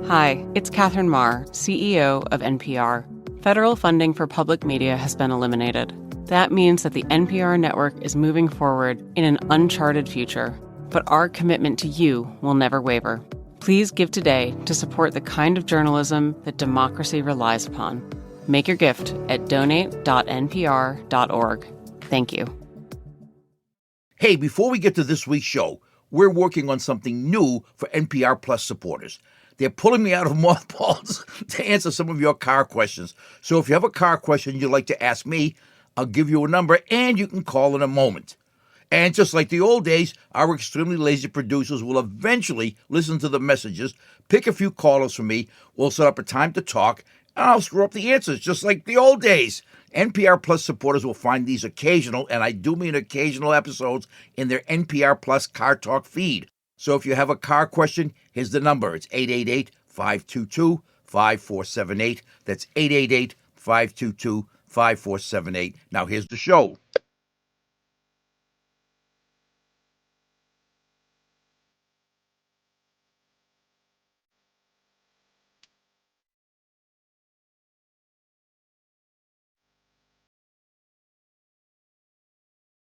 Hi, it's Catherine Marr, CEO of NPR. Federal funding for public media has been eliminated. That means that the NPR network is moving forward in an uncharted future. But our commitment to you will never waver. Please give today to support the kind of journalism that democracy relies upon. Make your gift at donate.npr.org. Thank you. Hey, before we get to this week's show, we're working on something new for NPR Plus supporters. They're pulling me out of mothballs to answer some of your car questions. So if you have a car question you'd like to ask me, I'll give you a number and you can call in a moment. And just like the old days, our extremely lazy producers will eventually listen to the messages, pick a few callers for me, we'll set up a time to talk, and I'll screw up the answers just like the old days. NPR Plus supporters will find these occasional, and I do mean occasional episodes, in their NPR Plus Car Talk feed. So if you have a car question, here's the number. It's 888-522-5478. That's 888-522-5478. Now here's the show.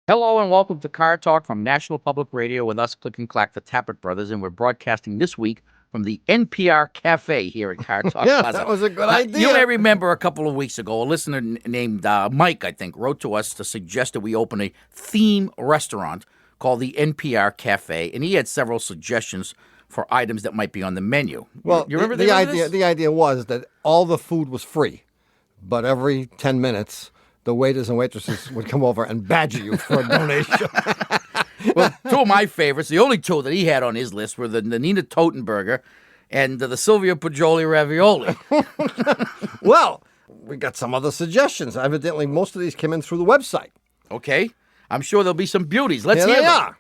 Hello and welcome to Car Talk from National Public Radio with us, Click and Clack, the Tappet Brothers, and we're broadcasting this week from the NPR Cafe here at Car Talk Yeah, Plaza. that was a good idea. You may remember a couple of weeks ago, a listener named Mike, I think, wrote to us to suggest that we open a theme restaurant called the NPR Cafe, and he had several suggestions for items that might be on the menu. Well, you remember the idea? The idea was that all the food was free, but every 10 minutes, the waiters and waitresses would come over and badger you for a donation. Well, two of my favorites, the only two that he had on his list, were the Nina Totenberger and the Silvio Poggioli ravioli. Well, we got some other suggestions. Evidently, most of these came in through the website. Okay. I'm sure there'll be some beauties. Let's Here hear they them. are.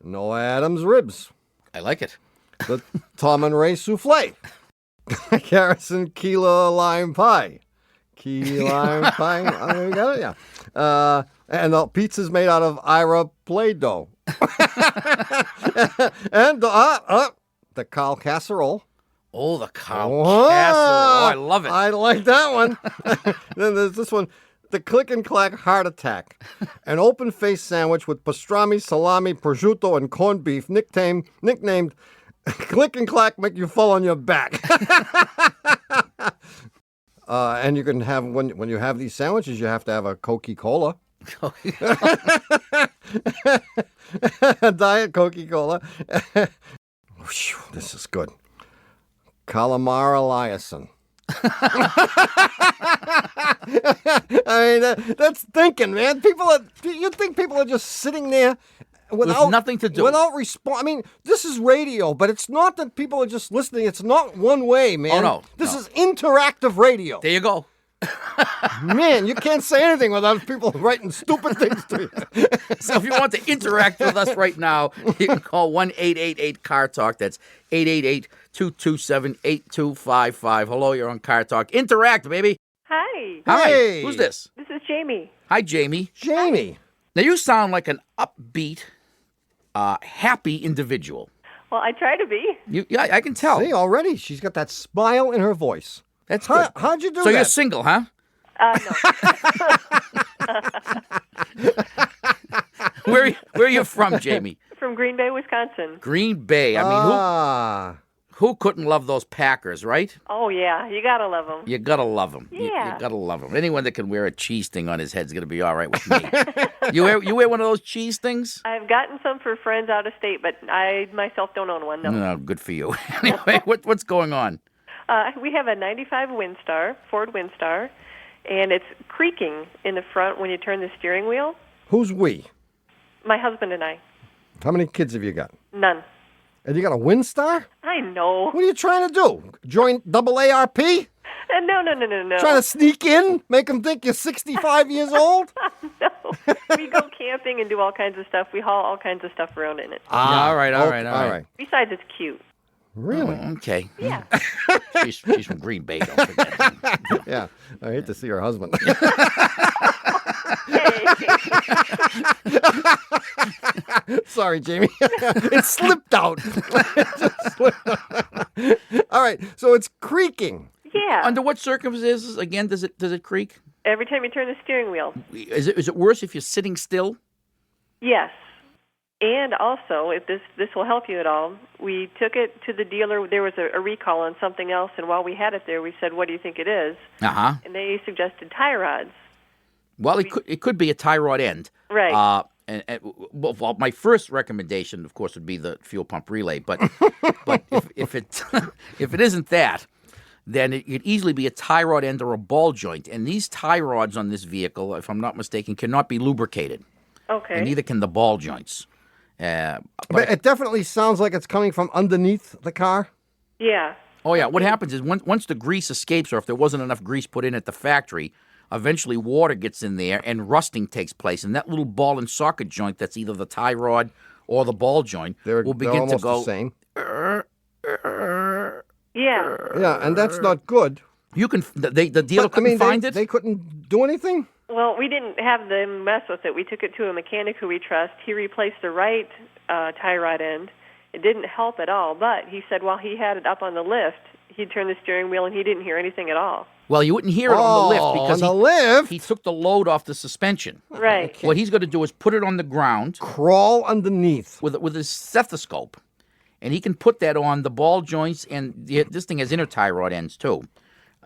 Noah Adams ribs. I like it. The Tom and Ray souffle. Harrison Keela lime pie. Key lime pie. Oh, you got it? Yeah. And the pizza's made out of Ira Play-Doh. And the Carl casserole. Oh, the cow casserole. Oh, I love it. I like that one. Then there's this one. The Click and Clack heart attack. An open-faced sandwich with pastrami, salami, prosciutto, and corned beef, nicknamed Click and Clack make you fall on your back. And you can have, when you have these sandwiches, you have to have a Coca-Cola. Diet Coca-Cola. This is good. Calamar Eliason. I mean, that's thinking, man. You think people are just sitting there without nothing to do, without I mean, this is radio, but it's not that people are just listening. It's not one way, man. Oh, no. This is interactive radio. There you go. Man, you can't say anything without people writing stupid things to you. So if you want to interact with us right now, you can call 1-888-CAR-TALK. That's 888-227-8255. Hello, you're on Car Talk. Interact, baby. Hi. Hi. Hey. Who's this? This is Jamie. Hi, Jamie. Jamie. Now, you sound like an upbeat, happy individual. Well, I try to be. Yeah, I can tell. See, already she's got that smile in her voice. That's good. How'd you do So that? you're single, huh? No. Where are you from, Jamie? From Green Bay, Wisconsin. Green Bay. I mean, who couldn't love those Packers, right? Oh, yeah. You got to love them. You gotta love them. Yeah. You gotta love them. Anyone that can wear a cheese thing on his head's gonna be all right with me. You wear one of those cheese things? I've gotten some for friends out of state, but I myself don't own one, no. No, good for you. Anyway, what's going on? We have a 95 Ford Windstar, and it's creaking in the front when you turn the steering wheel. Who's we? My husband and I. How many kids have you got? None. And you got a Windstar? I know. What are you trying to do? Join AARP? No. Trying to sneak in? Make them think you're 65 years old? No. We go camping and do all kinds of stuff. We haul all kinds of stuff around in it. All right. Besides, it's cute. Really? Okay. Yeah. She's from Green Bay, don't forget. Yeah. I hate to see her husband. Hey. Sorry, Jamie. It slipped out. It just slipped out. All right, so it's creaking. Yeah. Under what circumstances, again, does it creak? Every time you turn the steering wheel. Is it worse if you're sitting still? Yes. And also, if this will help you at all, we took it to the dealer. There was a recall on something else, and while we had it there, we said, "What do you think it is?" Uh-huh. And they suggested tie rods. Well, it could be a tie rod end. Right. Well, my first recommendation, of course, would be the fuel pump relay. But if it isn't that, then it could easily be a tie rod end or a ball joint. And these tie rods on this vehicle, if I'm not mistaken, cannot be lubricated. Okay. And neither can the ball joints. But it definitely sounds like it's coming from underneath the car. Yeah. Oh, yeah. What happens is once the grease escapes, or if there wasn't enough grease put in at the factory, eventually water gets in there and rusting takes place. And that little ball and socket joint that's either the tie rod or the ball joint will begin to go. The same. Yeah. Yeah, and that's not good. You can the dealer couldn't find it. They couldn't do anything. Well, we didn't have them mess with it. We took it to a mechanic who we trust. He replaced the right tie rod end. It didn't help at all, but he said while he had it up on the lift, he'd turn the steering wheel and he didn't hear anything at all. Well, you wouldn't hear it on the lift because on the lift? he took the load off the suspension. Right. What he's going to do is put it on the ground Crawl underneath. with his stethoscope, and he can put that on the ball joints, and this thing has inner tie rod ends too.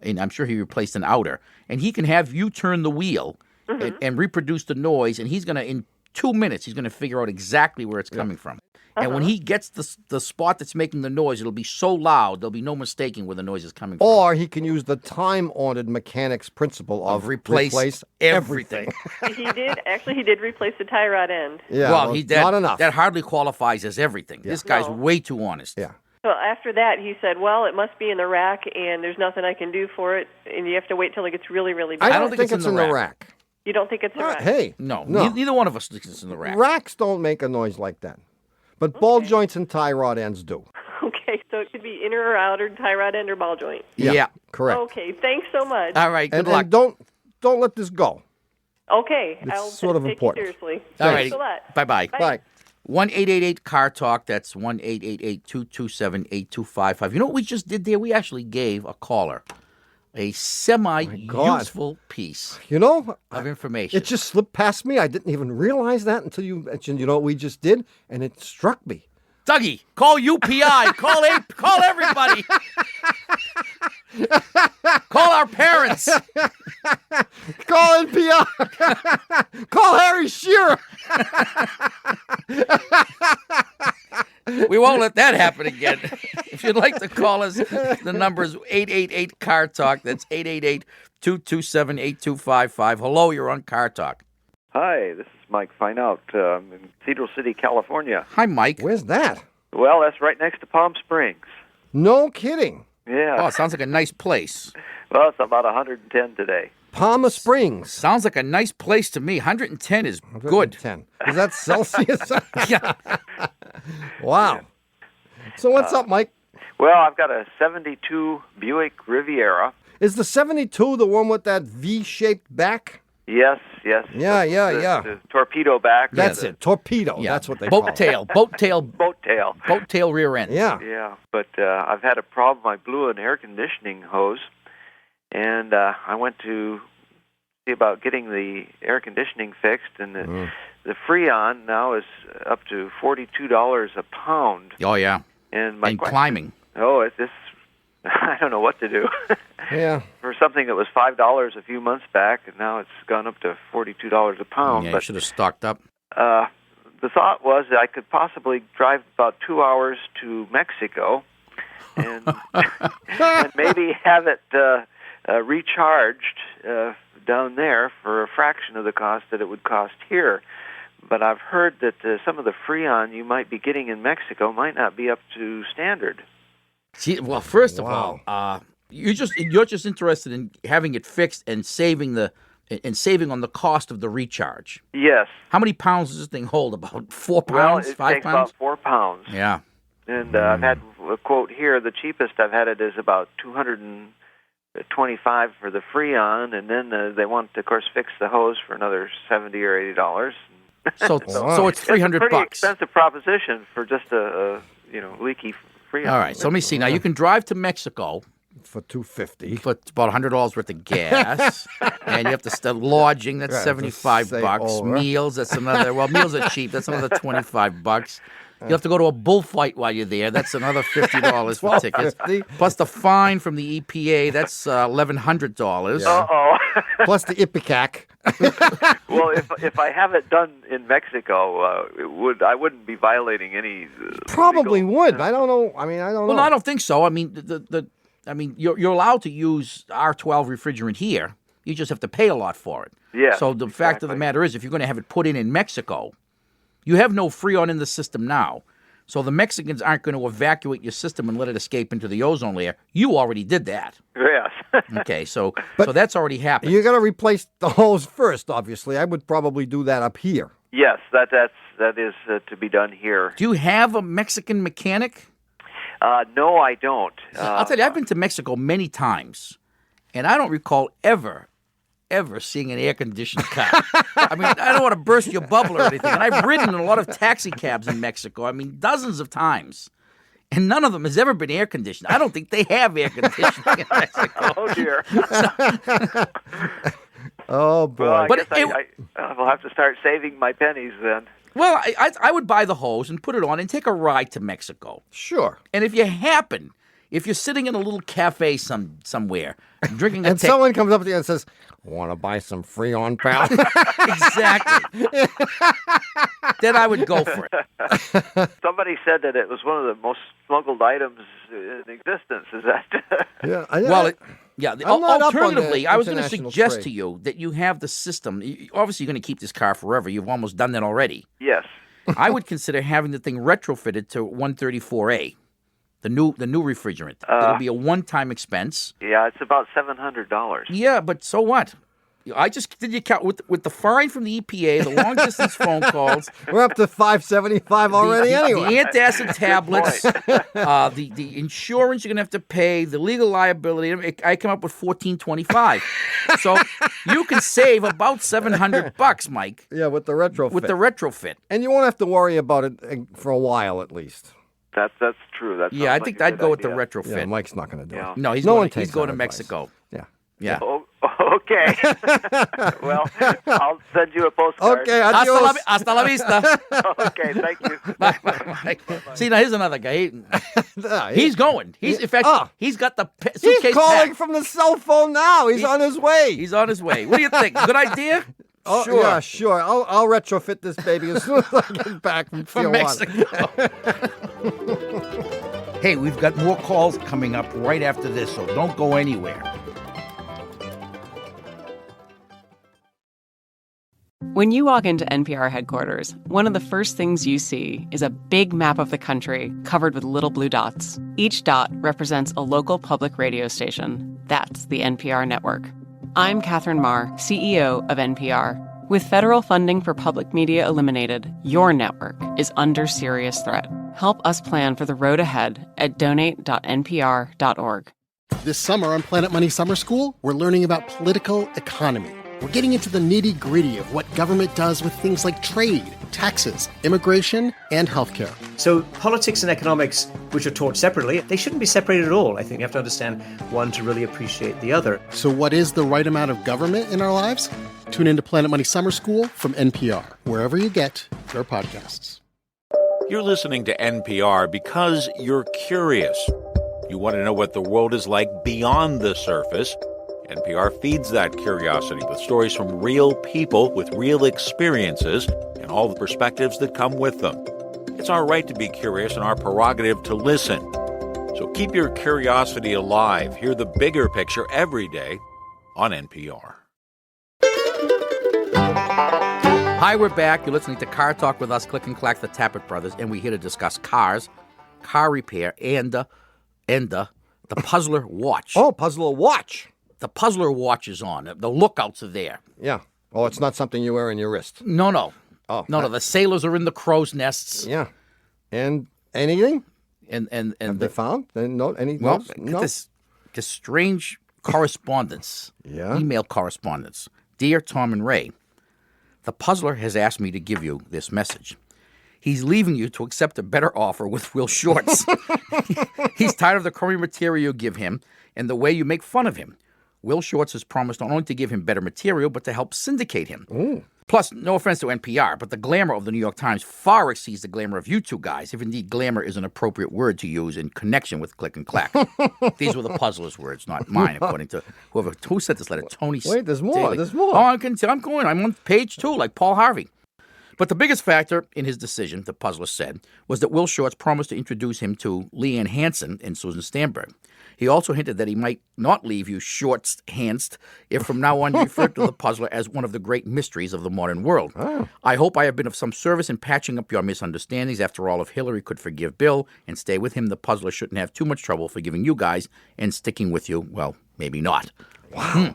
And I'm sure he replaced an outer. And he can have you turn the wheel and reproduce the noise, and he's going to, in 2 minutes, he's going to figure out exactly where it's coming from. And when he gets the spot that's making the noise, it'll be so loud, there'll be no mistaking where the noise is coming from. Or he can use the time-honored mechanics principle of replace everything. He did replace the tie rod end. Yeah, well, not enough. That hardly qualifies as everything. This guy's No. way too honest. Yeah. So after that, he said, well, it must be in the rack, and there's nothing I can do for it, and you have to wait till it gets really, really big. I don't think it's in the rack. You don't think it's in the rack? Hey, No, no. neither one of us thinks it's in the rack. Racks don't make a noise like that. But ball joints and tie rod ends do. Okay, so it could be inner or outer, tie rod end or ball joint. Yeah. Correct. Okay, thanks so much. All right, good And luck. don't let this go. Okay, It's I'll sort of take important. you seriously. All Thanks righty. a lot. Bye-bye. Bye. 1-888-CAR-TALK. That's 1-888-227-8255. You know what we just did there? We actually gave a caller a semi-useful piece You know, of information. it just slipped past me. I didn't even realize that until you mentioned, you know what we just did? And it struck me. Dougie, call UPI. Call everybody. Call our parents. Call NPR. Call Harry Shearer. We won't let that happen again. If you'd like to call us, the number is 888-CAR-TALK. That's 888-227-8255. Hello, you're on Car Talk. Hi, this is Mike Fineout. I'm in Cedar City, California. Hi, Mike. Where's that? Well, that's right next to Palm Springs. No kidding. Yeah. Oh, it sounds like a nice place. Well, it's about 110 today. Palm Springs. Sounds like a nice place to me. 110 is good. 10. Is that Celsius? Yeah. Wow. So what's up, Mike? Well, I've got a 72 Buick Riviera. Is the 72 the one with that V-shaped back? Yes. Yeah. The torpedo back. That's it. Torpedo. Yeah. That's what they call Boat it. tail. Boat tail. Rear end. Yeah. Yeah, but I've had a problem. I blew an air conditioning hose, and I went to see about getting the air conditioning fixed, and the Freon now is up to $42 a pound. Oh, yeah. And my question, climbing. Oh, it's this. I don't know what to do. Yeah. For something that was $5 a few months back, and now it's gone up to $42 a pound. Yeah, you should have stocked up. The thought was that I could possibly drive about 2 hours to Mexico and, and maybe have it recharged down there for a fraction of the cost that it would cost here. But I've heard that some of the Freon you might be getting in Mexico might not be up to standard. See, well, first of all, you're just interested in having it fixed and saving on the cost of the recharge. Yes. How many pounds does this thing hold? About 4 Well, pounds? it 5 takes pounds? about 4 pounds. Yeah. And I've had a quote here. The cheapest I've had it is about $250 $25 for the Freon, and then they want to, of course, fix the hose for another $70 or $80. So it's $300. It's a pretty expensive proposition for just a leaky Freon. All right, so let me see. Now you can drive to Mexico For $250. for about $100 worth of gas, and you have to lodging. That's Yeah, $75. to save over. Meals. That's another. Well, meals are cheap. That's another $25. You have to go to a bullfight while you're there. That's another $50 for tickets. $12.50. Plus the fine from the EPA. That's $1,100. Uh-oh. Plus the Ipecac. Well, if I have it done in Mexico, I wouldn't be violating any. Probably legal- would. I don't know. I don't know. Well, no, I don't think so. I mean, you're allowed to use R12 refrigerant here. You just have to pay a lot for it. Yeah, So the fact of the exactly. matter is, if you're going to have it put in Mexico, you have no Freon in the system now. So the Mexicans aren't going to evacuate your system and let it escape into the ozone layer. You already did that. Yes. Okay, so that's already happened. You got to replace the hose first, obviously. I would probably do that up here. Yes, that is to be done here. Do you have a Mexican mechanic? No, I don't. I'll tell you, I've been to Mexico many times, and I don't recall ever seeing an air-conditioned car. I mean, I don't want to burst your bubble or anything, and I've ridden in a lot of taxi cabs in Mexico. I mean, dozens of times, and none of them has ever been air-conditioned. I don't think they have air conditioning in Mexico. Oh, dear. Oh, boy. Well, I But guess I will have to start saving my pennies then. Well, I would buy the hose and put it on and take a ride to Mexico. Sure. And if you're sitting in a little cafe somewhere, drinking a And someone comes up to you and says, want to buy some Freon, pal? Exactly. Then I would go for it. Somebody said that it was one of the most smuggled items in existence. Is that? Yeah. Well, I'm not up on the alternatively, I was going to international suggest trade. to you that you have the system. Obviously, you're going to keep this car forever. You've almost done that already. Yes. I would consider having the thing retrofitted to 134A, the new refrigerant. It'll be a one-time expense. Yeah, it's about $700. Yeah, but so what? I just did your count with the fine from the EPA, the long-distance phone calls. We're up to $575 already anyway. The antacid tablets, the insurance you're going to have to pay, the legal liability. I come up with $1,425. So you can save about $700, Mike. Yeah, with the retrofit. With the retrofit. And you won't have to worry about it for a while at least. That's true. That Yeah, I sounds think like a I'd good go with the idea. retrofit. Yeah, Mike's not going to do Yeah. it. No, he's No one going takes to go that to advice. Mexico. Yeah. Yeah. Oh, okay. Well, I'll send you a postcard. Okay, adios. Hasta la vista. Okay, thank you. Bye, Mike. See, now here's another guy. He's going. In fact, he's got the suitcase He's calling packed. from the cell phone now. He's on his way. He's on his way. What do you think? Good idea? Oh, Sure. Yeah, sure. I'll retrofit this baby as soon as I get back from From Tijuana. Mexico. Hey, we've got more calls coming up right after this, so don't go anywhere. When you walk into NPR headquarters, one of the first things you see is a big map of the country covered with little blue dots. Each dot represents a local public radio station. That's the NPR network. I'm Catherine Marr, CEO of NPR. With federal funding for public media eliminated, your network is under serious threat. Help us plan for the road ahead at donate.npr.org. This summer on Planet Money Summer School, we're learning about political economy. We're getting into the nitty-gritty of what government does with things like trade, taxes, immigration, and healthcare. So politics and economics, which are taught separately, they shouldn't be separated at all. I think you have to understand one to really appreciate the other. So what is the right amount of government in our lives? Tune into Planet Money Summer School from NPR, wherever you get your podcasts. You're listening to NPR because you're curious. You want to know what the world is like beyond the surface. NPR feeds that curiosity with stories from real people with real experiences and all the perspectives that come with them. It's our right to be curious and our prerogative to listen. So keep your curiosity alive. Hear the bigger picture every day on NPR. Hi, we're back. You're listening to Car Talk with us, Click and Clack, the Tappet Brothers, and we're here to discuss cars, car repair, and the Puzzler watch. Oh, Puzzler watch. The Puzzler watch is on. The lookouts are there. Yeah. Oh, it's not something you wear on your wrist. No. Oh, No. The sailors are in the crow's nests. Yeah. And anything? And Have they found? No, any? well, no? this strange Correspondence. Yeah? Email correspondence. Dear Tom and Ray, the puzzler has asked me to give you this message. He's leaving you to accept a better offer with Will Shortz. He's tired of the crummy material you give him and the way you make fun of him. Will Shortz has promised not only to give him better material, but to help syndicate him. Ooh. Plus, no offense to NPR, but the glamour of the New York Times far exceeds the glamour of you two guys, if indeed glamour is an appropriate word to use in connection with Click and Clack. These were the puzzler's words, not mine, according to who sent this letter, Tony. Wait, there's more. Daly. There's more. Oh, I'm going. I'm on page 2, like Paul Harvey. But the biggest factor in his decision, the puzzler said, was that Will Shortz promised to introduce him to Leanne Hansen and Susan Stamberg. He also hinted that he might not leave you Shortz-hanced if from now on you refer to the puzzler as one of the great mysteries of the modern world. Oh. I hope I have been of some service in patching up your misunderstandings. After all, if Hillary could forgive Bill and stay with him, the puzzler shouldn't have too much trouble forgiving you guys and sticking with you. Well, maybe not. Wow.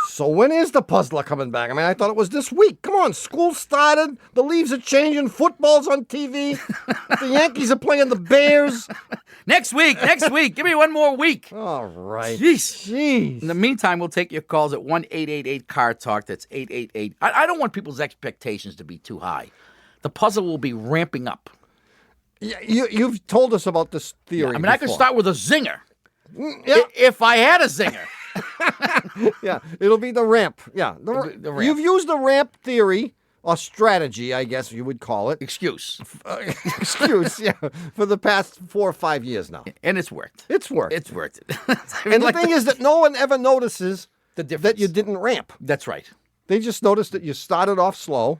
So when is the puzzler coming back? I mean, I thought it was this week. Come on, school started. The leaves are changing. Football's on TV. The Yankees are playing the Bears. Next week. Give me one more week. All right. Jeez. In the meantime, we'll take your calls at 1-888-CAR-TALK. That's 888. I don't want people's expectations to be too high. The puzzle will be ramping up. Yeah, you've told us about this theory. Yeah, I could start with a zinger. Yeah. If I had a zinger. Yeah, it'll be the ramp. Yeah, the ramp. You've used the ramp theory or strategy, I guess you would call it. Excuse, yeah, for the past 4 or 5 years now. And it's worked. It's worked. It's worked. And the thing is that no one ever notices the difference. That you didn't ramp. That's right. They just noticed that you started off slow.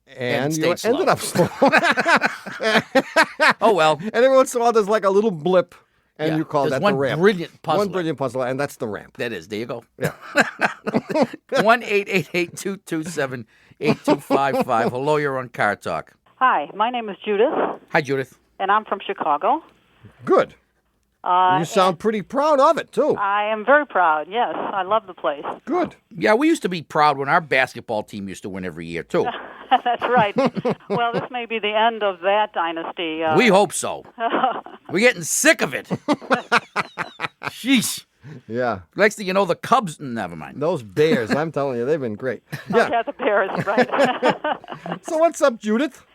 And you ended up slow. Oh, well. And every once in a while, there's like a little blip. And you call that the ramp. Brilliant puzzle. One brilliant puzzle, and that's the ramp. That is. There you go. Yeah. 1-888-227-8255. Hello, you're on Car Talk. Hi, my name is Judith. Hi, Judith. And I'm from Chicago. Good. You sound pretty proud of it, too. I am very proud, yes. I love the place. Good. Yeah, we used to be proud when our basketball team used to win every year, too. That's right. Well, this may be the end of that dynasty. We hope so. We're getting sick of it. Sheesh. Yeah. Next thing you know, the Cubs, never mind. Those Bears, I'm telling you, they've been great. Yeah, the Bears, right. So what's up, Judith?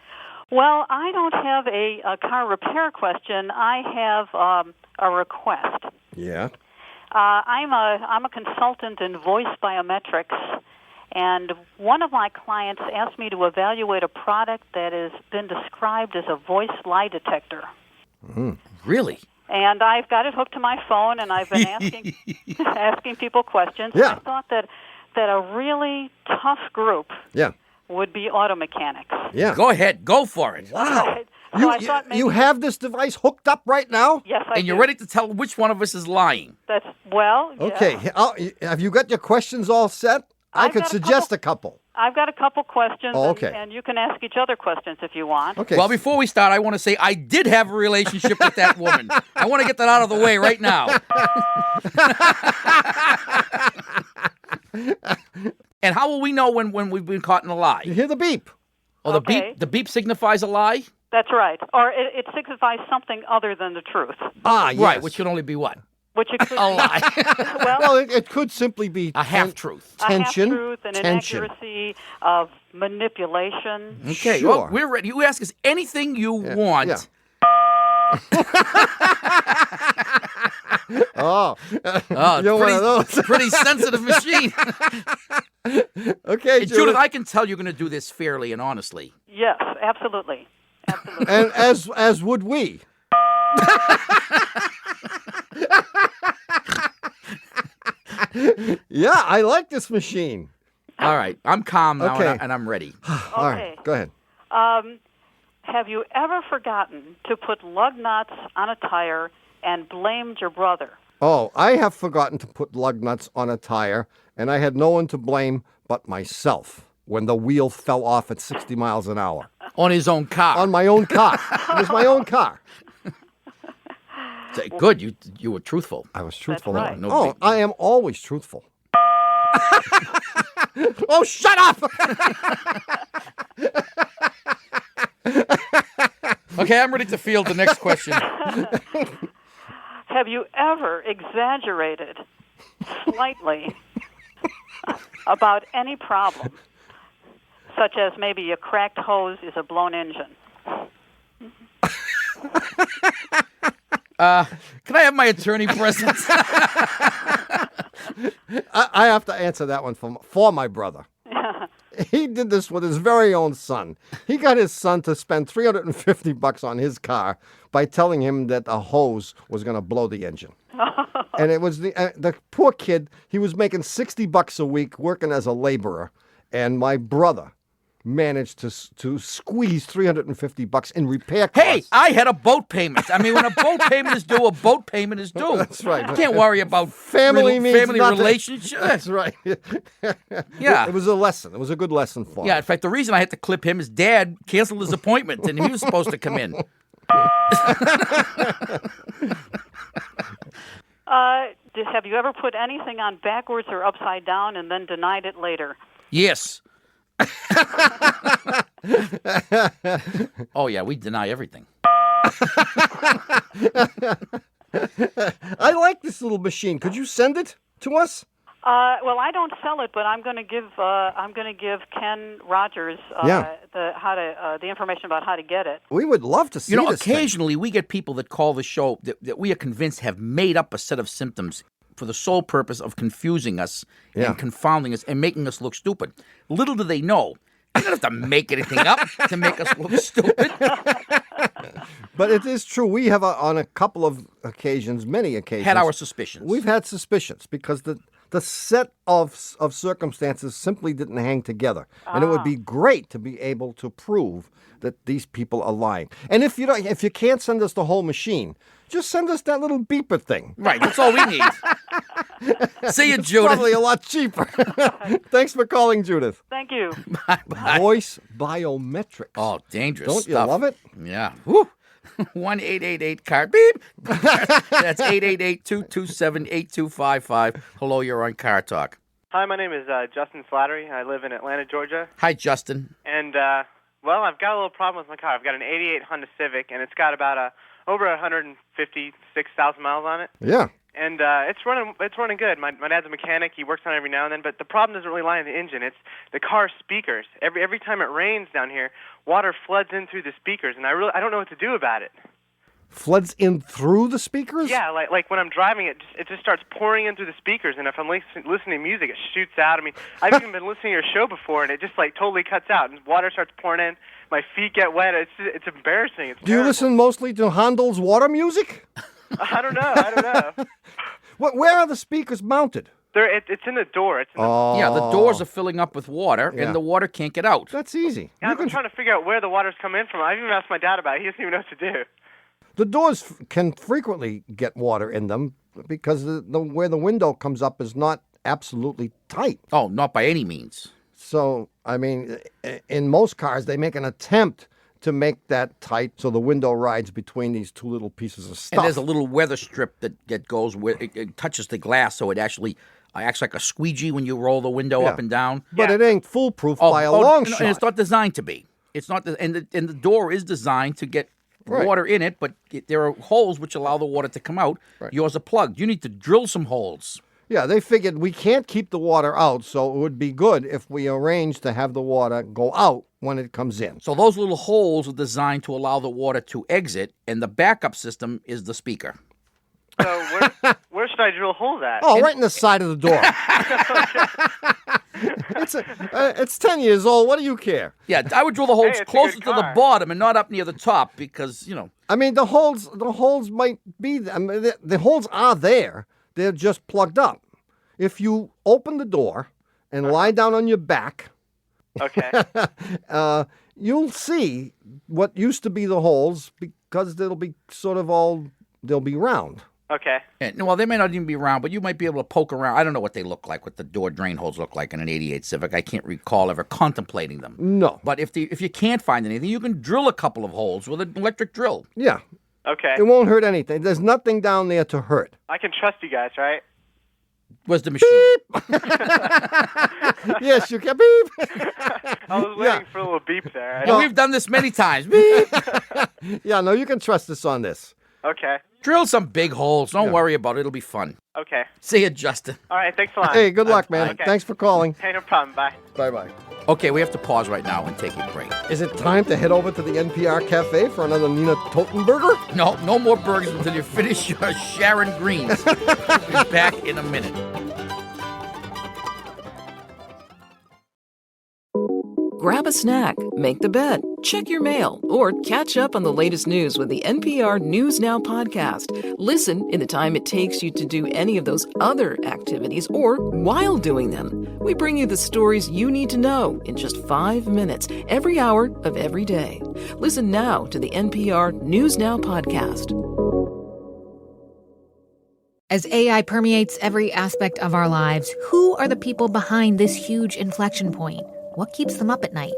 Well, I don't have a car repair question. I have a request. Yeah. I'm a consultant in voice biometrics, and one of my clients asked me to evaluate a product that has been described as a voice lie detector. Really? And I've got it hooked to my phone, and I've been asking people questions. Yeah. I thought that a really tough group would be auto mechanics. Yeah. Go ahead. Go for it. Wow. So I thought maybe you have this device hooked up right now? Yes, I do. And you're ready to tell which one of us is lying. That's, well, yeah. Okay. Have you got your questions all set? I could suggest a couple. I've got a couple questions, okay. and you can ask each other questions if you want. Okay. Well, before we start, I want to say I did have a relationship with that woman. I want to get that out of the way right now. And how will we know when we've been caught in a lie? You hear the beep. Oh, the beep signifies a lie? That's right. Or it signifies something other than the truth. Ah, yes. Right, which can only be what? Which it could A lie. Well, it could simply be a half-truth. Tension. A half-truth, an inaccuracy of manipulation. Okay, Sure. well, we're ready. You ask us anything you want. Yeah. Oh, you're one of those. Pretty sensitive machine. Okay, Judith, I can tell you're going to do this fairly and honestly. Yes, absolutely. Absolutely. And as would we. Yeah, I like this machine. All right, I'm calm now, Okay. and I'm ready. All right, go ahead. Have you ever forgotten to put lug nuts on a tire and blamed your brother? Oh, I have forgotten to put lug nuts on a tire, and I had no one to blame but myself when the wheel fell off at 60 miles an hour. On his own car. On my own car. It was my own car. Good, you were truthful. I was truthful. That's right. No big- I am always truthful. Oh, shut up! Okay, I'm ready to field the next question. Have you ever exaggerated slightly about any problem, such as maybe a cracked hose is a blown engine. Can I have my attorney present? I have to answer that one for my brother. He did this with his very own son. He got his son to spend $350 on his car by telling him that a hose was going to blow the engine. And it was the poor kid. He was making $60 a week working as a laborer, and my brother managed to squeeze $350 in repair costs. Hey, I had a boat payment. I mean, when a boat payment is due, a boat payment is due. That's right. You can't worry about family relationships. That's right. Yeah. It was a lesson. It was a good lesson for him. Yeah, in fact, the reason I had to clip him, his dad canceled his appointment, and he was supposed to come in. Have you ever put anything on backwards or upside down and then denied it later? Yes. Oh, yeah, we deny everything. I like this little machine. Could you send it to us? Well, I don't sell it, but I'm going to give Ken Rogers the information about how to get it. We would love to see this occasionally we get people that call the show that we are convinced have made up a set of symptoms for the sole purpose of confusing us and confounding us and making us look stupid. Little do they know, you don't have to make anything up to make us look stupid. But it is true. We have, on a couple of occasions, many occasions, had our suspicions. We've had suspicions because the set of circumstances simply didn't hang together. And it would be great to be able to prove that these people are lying. And if you can't send us the whole machine, just send us that little beeper thing. Right, that's all we need. See you, Judith. Probably a lot cheaper. Thanks for calling, Judith. Thank you. Bye. Voice biometrics. Oh, dangerous Don't stuff. you love it? Yeah. Woo. 1-888-CAR. Beep. That's 888-227-8255. Hello, you're on Car Talk. Hi, my name is Justin Slattery. I live in Atlanta, Georgia. Hi, Justin. And, well, I've got a little problem with my car. I've got an 88 Honda Civic, and it's got about over 156,000 miles on it. Yeah. And it's running good. My dad's a mechanic. He works on it every now and then. But the problem doesn't really lie in the engine. It's the car's speakers. Every time it rains down here, water floods in through the speakers, and I don't know what to do about it. Floods in through the speakers? Yeah, like when I'm driving, it just starts pouring in through the speakers, and if I'm listening to music, it shoots out. I mean, I've even been listening to your show before, and it just totally cuts out, and water starts pouring in. My feet get wet. It's embarrassing. It's Do you listen mostly to Handel's water music? I don't know. Where are the speakers mounted? It's in the door. Yeah, the doors are filling up with water, and the water can't get out. That's easy. Yeah, I've been trying to figure out where the water's coming in from. I've even asked my dad about it. He doesn't even know what to do. The doors can frequently get water in them because where the window comes up is not absolutely tight. Oh, not by any means. So, I mean, in most cars, they make an attempt to make that tight so the window rides between these two little pieces of stuff. And there's a little weather strip that goes where it touches the glass, so it actually acts like a squeegee when you roll the window up and down. But it ain't foolproof by a long shot. And it's not designed to be. It's not, and the door is designed to get water in it, but there are holes which allow the water to come out. Right. Yours are plugged. You need to drill some holes. Yeah, they figured we can't keep the water out, so it would be good if we arrange to have the water go out when it comes in. So those little holes are designed to allow the water to exit, and the backup system is the speaker. So where should I drill holes at? Oh, right in the side of the door. It's 10 years old. What do you care? Yeah, I would drill the holes closer to the bottom and not up near the top because, I mean, the holes might be, the holes are there. They're just plugged up. If you open the door and lie down on your back, you'll see what used to be the holes because they'll be they'll be round. Okay. And, well, they may not even be round, but you might be able to poke around. I don't know what they look like, what the door drain holes look like in an 88 Civic. I can't recall ever contemplating them. No. But if you can't find anything, you can drill a couple of holes with an electric drill. Yeah. Okay. It won't hurt anything. There's nothing down there to hurt. I can trust you guys, right? Where's the machine? Yes, you can. Beep. I was waiting for a little beep there. We've done this many times. Beep. Yeah, no, you can trust us on this. Okay. Drill some big holes. Don't worry about it. It'll be fun. Okay. See you, Justin. All right. Thanks a lot. Hey, good luck, man. Okay. Thanks for calling. Hey, no problem. Bye. Bye-bye. Okay, we have to pause right now and take a break. Is it time to head over to the NPR Cafe for another Nina Totenberger? No more burgers until you finish your Sharon Greens. We'll be back in a minute. Grab a snack, make the bed, check your mail, or catch up on the latest news with the NPR News Now podcast. Listen in the time it takes you to do any of those other activities or while doing them. We bring you the stories you need to know in just 5 minutes every hour of every day. Listen now to the NPR News Now podcast. As AI permeates every aspect of our lives, who are the people behind this huge inflection point? What keeps them up at night?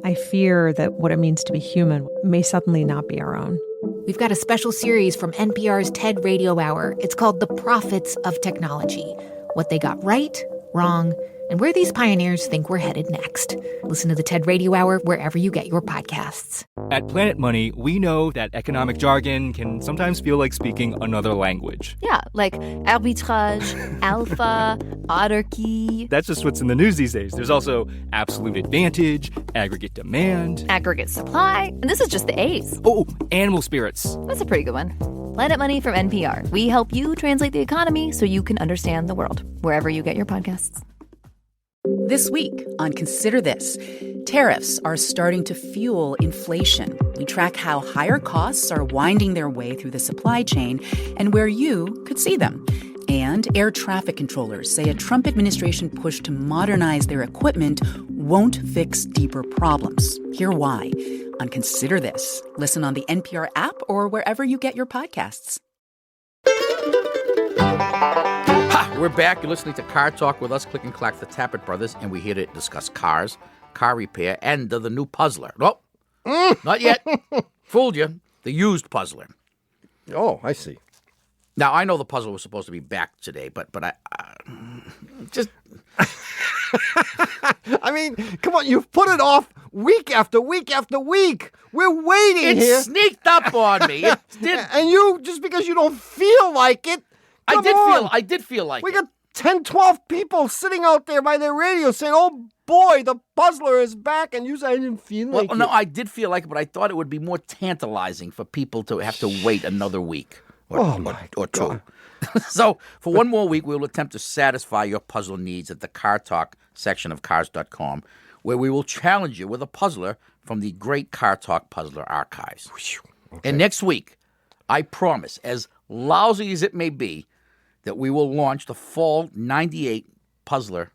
I fear that what it means to be human may suddenly not be our own. We've got a special series from NPR's TED Radio Hour. It's called The Prophets of Technology. What they got right, wrong, and where these pioneers think we're headed next. Listen to the TED Radio Hour wherever you get your podcasts. At Planet Money, we know that economic jargon can sometimes feel like speaking another language. Yeah, like arbitrage, alpha, autarky. That's just what's in the news these days. There's also absolute advantage, aggregate demand, aggregate supply, and this is just the A's. Oh, animal spirits. That's a pretty good one. Planet Money from NPR. We help you translate the economy so you can understand the world, wherever you get your podcasts. This week on Consider This, tariffs are starting to fuel inflation. We track how higher costs are winding their way through the supply chain and where you could see them. And air traffic controllers say a Trump administration push to modernize their equipment won't fix deeper problems. Hear why on Consider This. Listen on the NPR app or wherever you get your podcasts. We're back. You're listening to Car Talk with us, Click and Clack, the Tappet Brothers, and we're here to discuss cars, car repair, and the new puzzler. Nope, not yet. Fooled you. The used puzzler. Oh, I see. Now, I know the puzzle was supposed to be back today, but I just... I mean, come on, you've put it off week after week after week. We're waiting here. It sneaked up on me. It did. And you, just because you don't feel like it, I did feel like we got 10, 12 people sitting out there by their radio saying, oh boy, the puzzler is back. And you said, I didn't feel like it. No, I did feel like it, but I thought it would be more tantalizing for people to have to wait another week or two. So for one more week, we will attempt to satisfy your puzzle needs at the Car Talk section of cars.com, where we will challenge you with a puzzler from the great Car Talk Puzzler Archives. Okay. And next week, I promise, as lousy as it may be, that we will launch the fall '98 puzzler.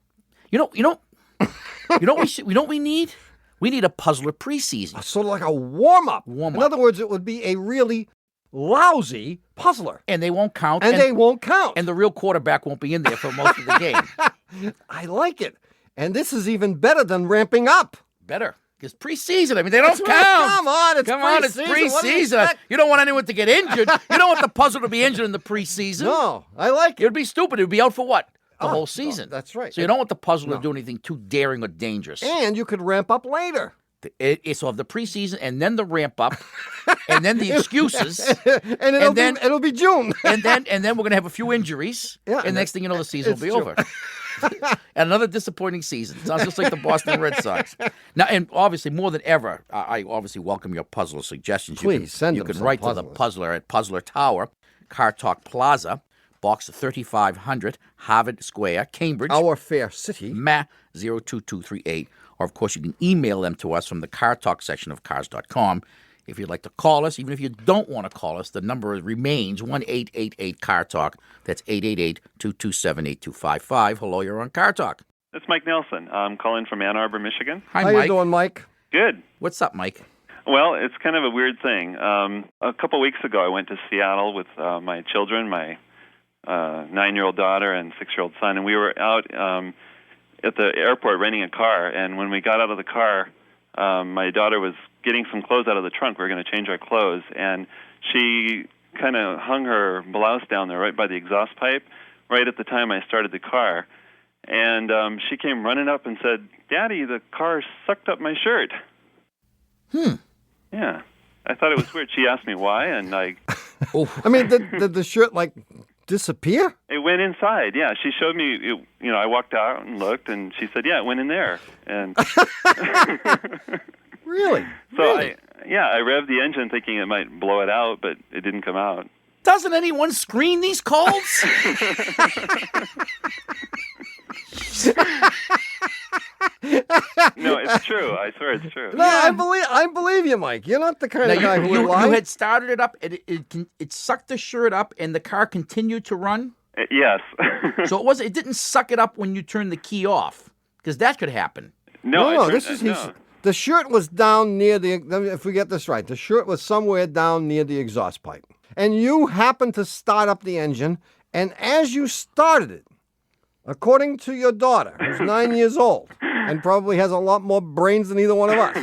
You know what we need? We need a puzzler preseason. Sort of like a warm-up. In other words, it would be a really lousy puzzler. And they won't count. And they won't count. And the real quarterback won't be in there for most of the game. I like it. And this is even better than ramping up. Better. Because preseason, I mean, they don't count. Come on, it's preseason. You don't want anyone to get injured. You don't want the puzzle to be injured in the preseason. No, I like it. It would be stupid. It would be out for what? The whole season. That's right. So you don't want the puzzle to do anything too daring or dangerous. And you could ramp up later. So of the preseason, and then the ramp up, and then the excuses, and it'll be June, and then we're gonna have a few injuries, and next thing you know, the season will be over. And another disappointing season. Sounds just like the Boston Red Sox. Now, and obviously, more than ever, I obviously welcome your puzzle suggestions. Please send them. You can write puzzlers. to the puzzler at Puzzler Tower, Car Talk Plaza, Box 3500, Harvard Square, Cambridge. Our fair city. Ma 02238. Or, of course, you can email them to us from the Car Talk section of cars.com. If you'd like to call us, even if you don't want to call us, the number remains 1-888-CAR-TALK. That's 888-227-8255. Hello, you're on Car Talk. It's Mike Nelson. I'm calling from Ann Arbor, Michigan. Hi, Mike. How you doing, Mike? Good. What's up, Mike? Well, it's kind of a weird thing. A couple weeks ago, I went to Seattle with my children, my 9-year-old daughter and 6-year-old son, and we were out at the airport renting a car. And when we got out of the car, my daughter was getting some clothes out of the trunk. We were going to change our clothes, and she kind of hung her blouse down there right by the exhaust pipe right at the time I started the car. And she came running up and said, "Daddy, the car sucked up my shirt." Yeah. I thought it was weird. She asked me why, and I I mean, did the shirt like disappear? It went inside. Yeah, she showed me. I walked out and looked, and she said, "Yeah, it went in there." And really? So I revved the engine thinking it might blow it out, but it didn't come out. Doesn't anyone screen these calls? No, it's true. I swear it's true. No, I believe you, Mike. You're not the kind of guy who would lie. You had started it up, and it sucked the shirt up, and the car continued to run? Yes. So it didn't suck it up when you turned the key off, because that could happen. No. The shirt was down near if we get this right, the shirt was somewhere down near the exhaust pipe. And you happened to start up the engine, and as you started it, according to your daughter, who's 9 years old, and probably has a lot more brains than either one of us,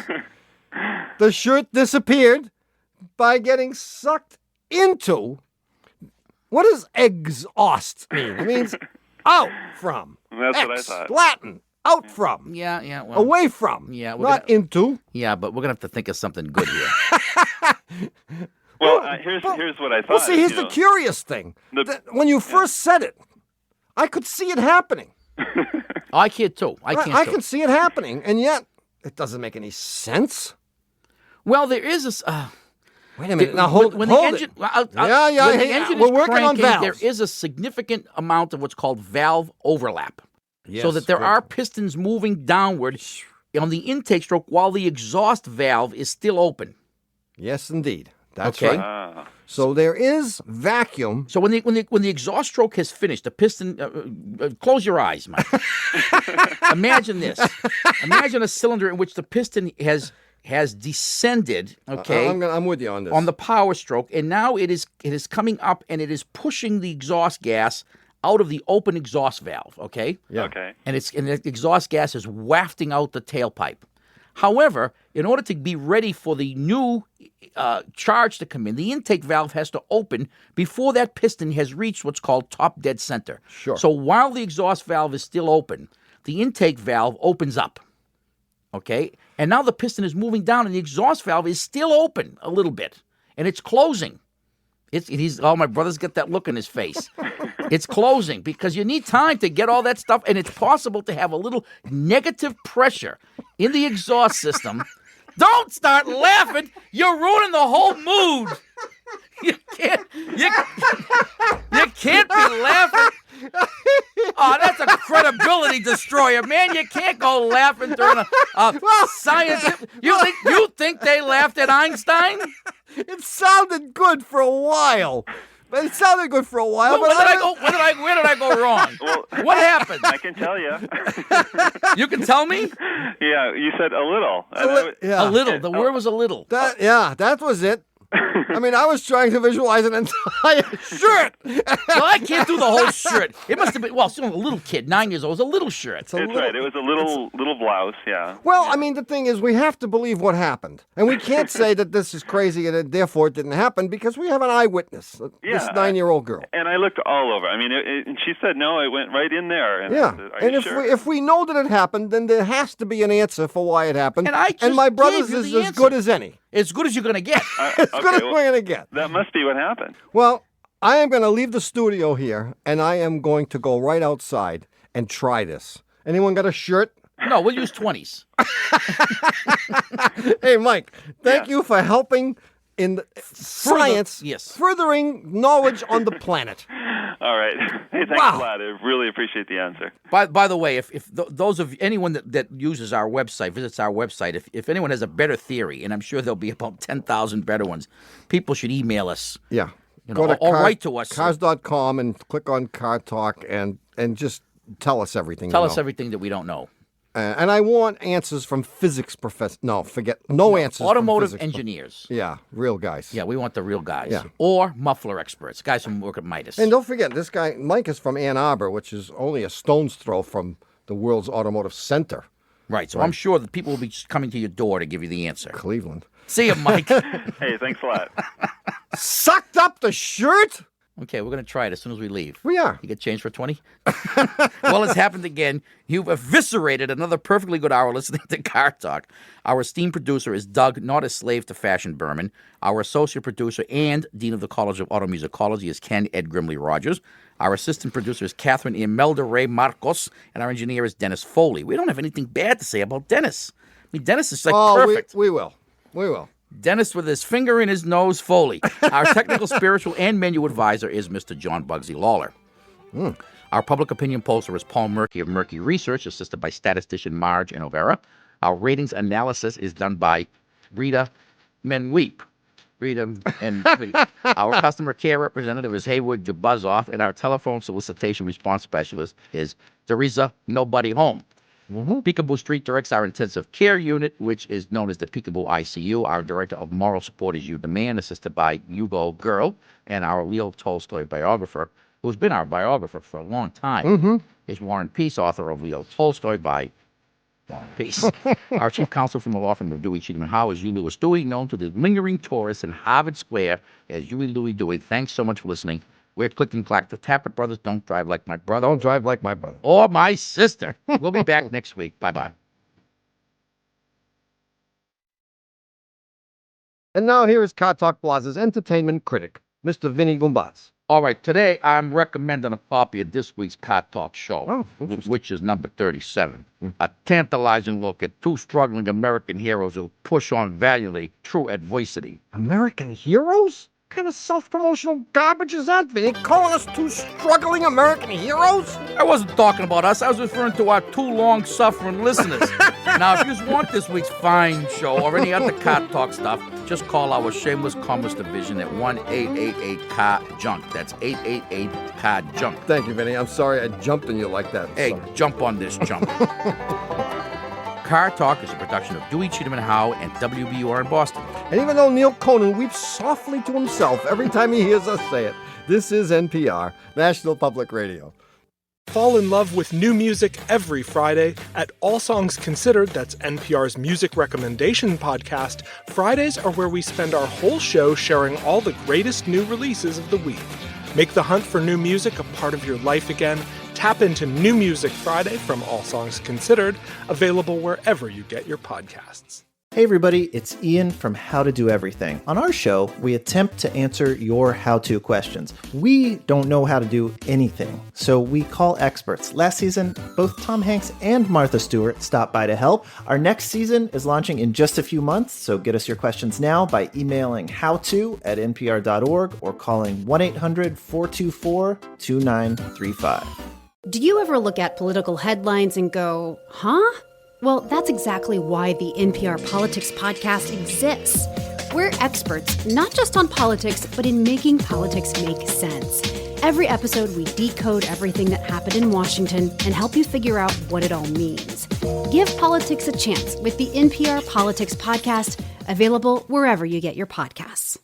the shirt disappeared by getting sucked into. What does exhaust mean? It means out from. That's what I thought. Latin. Out from. Yeah. Well, away from. Yeah. Not into. Yeah, but we're going to have to think of something good here. Well, here's what I thought. Well, see, here's the curious thing. When you first said it, I could see it happening. I can too. I can see it happening, and yet it doesn't make any sense. Well, there is a. Wait a minute. Now hold it. When the engine We're working on valves. There is a significant amount of what's called valve overlap. Yes, so that there are pistons moving downward on the intake stroke while the exhaust valve is still open. Yes, indeed. That's okay. right. So there is vacuum. So when the exhaust stroke has finished, the piston. Close your eyes, Mike. Imagine this. Imagine a cylinder in which the piston has descended. Okay, I'm with you on this. On the power stroke, and now it is coming up, and it is pushing the exhaust gas out of the open exhaust valve. Okay. Yeah. Okay. And the exhaust gas is wafting out the tailpipe. However, in order to be ready for the new charge to come in, the intake valve has to open before that piston has reached what's called top dead center. Sure. So while the exhaust valve is still open, the intake valve opens up. Okay? And now the piston is moving down, and the exhaust valve is still open a little bit, and it's closing. My brother's got that look in his face. It's closing because you need time to get all that stuff, and it's possible to have a little negative pressure in the exhaust system. Don't start laughing. You're ruining the whole mood. You can't be laughing. Oh, that's a credibility destroyer, man. You can't go laughing during a science. You think they laughed at Einstein? It sounded good for a while. Where did I go wrong? Well, what happened? I can tell you. You can tell me? Yeah, you said a little. A little. The word was a little. That was it. I mean, I was trying to visualize an entire shirt. Well, I can't do the whole shirt. It must have been, still a little kid, 9 years old. It was a little shirt. That's right. It was a little blouse, yeah. Well, I mean, the thing is, we have to believe what happened. And we can't say that this is crazy and therefore it didn't happen because we have an eyewitness, this 9-year-old girl. And I looked all over. I mean, and she said, no, it went right in there. And yeah. I said, if we know that it happened, then there has to be an answer for why it happened. And my brother's is as good as any. As good as you're going to get. As good as we're going to get. That must be what happened. Well, I am going to leave the studio here, and I am going to go right outside and try this. Anyone got a shirt? No, we'll use 20s. Hey, Mike, thank you for helping in science, furthering knowledge on the planet. All right. Hey, thanks a lot. I really appreciate the answer. By the way, if those of anyone that uses our website, visits our website, if anyone has a better theory, and I'm sure there'll be about 10,000 better ones, people should email us. Yeah. Go to write to us. Cars.com and click on Car Talk and just tell us everything. Tell us everything that we don't know. And I want answers from physics professors. No answers. Automotive from engineers. Yeah, real guys. Yeah, we want the real guys. Yeah. Or muffler experts, guys from work at Midas. And don't forget, this guy, Mike, is from Ann Arbor, which is only a stone's throw from the world's automotive center. Right, so I'm sure that people will be coming to your door to give you the answer. Cleveland. See you, Mike. Hey, thanks a lot. Sucked up the shirt? Okay, we're going to try it as soon as we leave. We are. You get changed for 20? Well, it's happened again. You've eviscerated another perfectly good hour listening to Car Talk. Our esteemed producer is Doug, not a slave to fashion Berman. Our associate producer and Dean of the College of Automusicology is Ken Ed Grimley Rogers. Our assistant producer is Catherine Imelda Ray Marcos. And our engineer is Dennis Foley. We don't have anything bad to say about Dennis. I mean, Dennis is perfect. We will. We will. Dennis with his finger in his nose, Foley. Our technical, spiritual, and menu advisor is Mr. John Bugsy Lawler. Our public opinion pollster is Paul Murky of Murky Research, assisted by statistician Marge and Overa. Our ratings analysis is done by Rita Menweep. Rita and our customer care representative is Haywood Jabuzzoff, and our telephone solicitation response specialist is Teresa Nobody Home. Peekaboo Street directs our intensive care unit, which is known as the Peekaboo ICU. Our director of moral support is You the Man, assisted by Hugo Girl, and our Leo Tolstoy biographer, who's been our biographer for a long time, is Warren Peace, author of Leo Tolstoy by Warren Peace. Our chief counsel from the law firm of Dewey, Cheatham & Howe is Hugh Lewis Dewey, known to the lingering tourists in Harvard Square as Huey Louie Dewey. Thanks so much for listening. We're Click and Clack. The Tappert brothers don't drive like my brother. Don't drive like my brother. Or my sister. We'll be back next week. Bye-bye. And now here is Car Talk Plaza's entertainment critic, Mr. Vinny Gumbaz. All right, today I'm recommending a copy of this week's Car Talk show, which is number 37. A tantalizing look at two struggling American heroes who push on valiantly through adversity. American heroes? What kind of self-promotional garbage is that, Vinny? Calling us two struggling American heroes? I wasn't talking about us. I was referring to our two long-suffering listeners. Now, if you want this week's fine show or any other Car Talk stuff, just call our Shameless Commerce Division at 1-888-CAR-JUNK. That's 888-CAR-JUNK. Thank you, Vinny. I'm sorry I jumped on you like that. Hey, jump on this jump. Car Talk is a production of Dewey, Cheatham & Howe and WBUR in Boston. And even though Neil Conan weeps softly to himself every time he hears us say it, this is NPR, National Public Radio. Fall in love with new music every Friday at All Songs Considered. That's NPR's music recommendation podcast. Fridays are where we spend our whole show sharing all the greatest new releases of the week. Make the hunt for new music a part of your life again. Tap into New Music Friday from All Songs Considered, available wherever you get your podcasts. Hey everybody, it's Ian from How to Do Everything. On our show, we attempt to answer your how-to questions. We don't know how to do anything, so we call experts. Last season, both Tom Hanks and Martha Stewart stopped by to help. Our next season is launching in just a few months, so get us your questions now by emailing howto@npr.org or calling 1-800-424-2935. Do you ever look at political headlines and go, huh? Well, that's exactly why the NPR Politics Podcast exists. We're experts, not just on politics, but in making politics make sense. Every episode, we decode everything that happened in Washington and help you figure out what it all means. Give politics a chance with the NPR Politics Podcast, available wherever you get your podcasts.